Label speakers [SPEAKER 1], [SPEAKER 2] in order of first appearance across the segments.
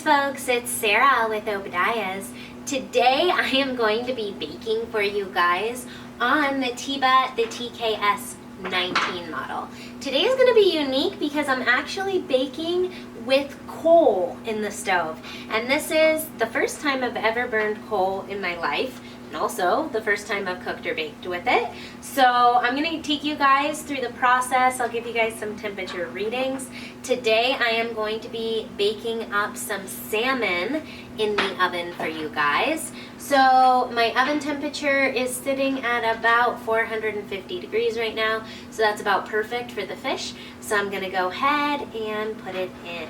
[SPEAKER 1] Greetings folks, it's Sarah with Obadiah's. Today I am going to be baking for you guys on the Teba TKS19 model. Today is going to be unique because I'm actually baking with coal in the stove. And this is the first time I've ever burned coal in my life. And also the first time I've cooked or baked with it. So I'm going to take you guys through the process. I'll give you guys some temperature readings. Today I am going to be baking up some salmon in the oven for you guys. So my oven temperature is sitting at about 450 degrees right now. So that's about perfect for the fish. So I'm going to go ahead and put it in.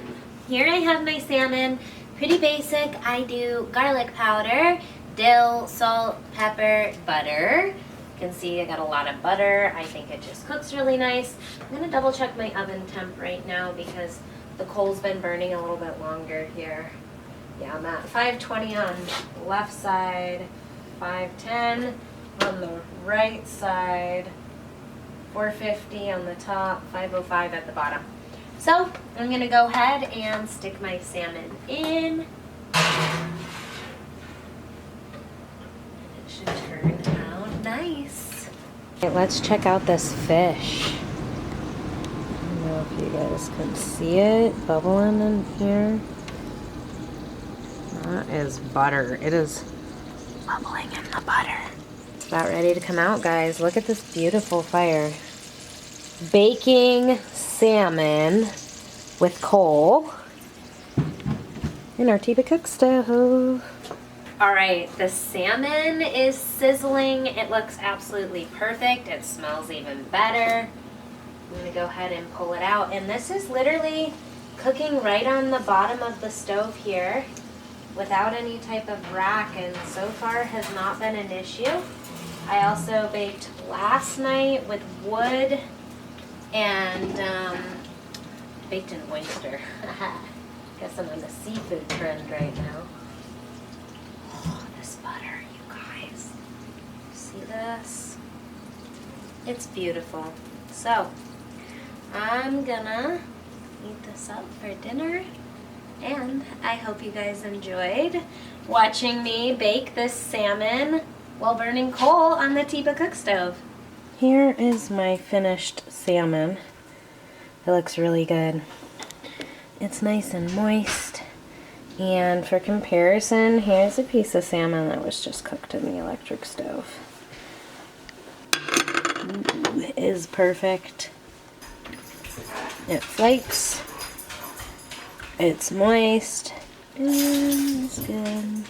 [SPEAKER 1] Here I have my salmon. Pretty basic. I do garlic powder, dill, salt, pepper, butter. You can see I got a lot of butter. I think it just cooks really nice. I'm going to double check my oven temp right now because the coal's been burning a little bit longer here. Yeah, I'm at 520 on the left side, 510 on the right side, 450 on the top, 505 at the bottom. So I'm going to go ahead and stick my salmon in. Should turn out nice. Okay, let's check out this fish. I don't know if you guys can see it bubbling in here. That is butter. It is bubbling in the butter. It's about ready to come out, guys. Look at this beautiful fire. Baking salmon with coal in our Teba Cookstove. Alright, the salmon is sizzling. It looks absolutely perfect. It smells even better. I'm going to go ahead and pull it out. And this is literally cooking right on the bottom of the stove here without any type of rack, and so far has not been an issue. I also baked last night with wood and baked an oyster. Guess I'm on the seafood trend right now. Butter, you guys. See this? It's beautiful. So, I'm gonna eat this up for dinner, and I hope you guys enjoyed watching me bake this salmon while burning coal on the Teba Cookstove. Here is my finished salmon. It looks really good. It's nice and moist. And for comparison, here's a piece of salmon that was just cooked in the electric stove. Ooh, it is perfect. It flakes. It's moist. And it's good.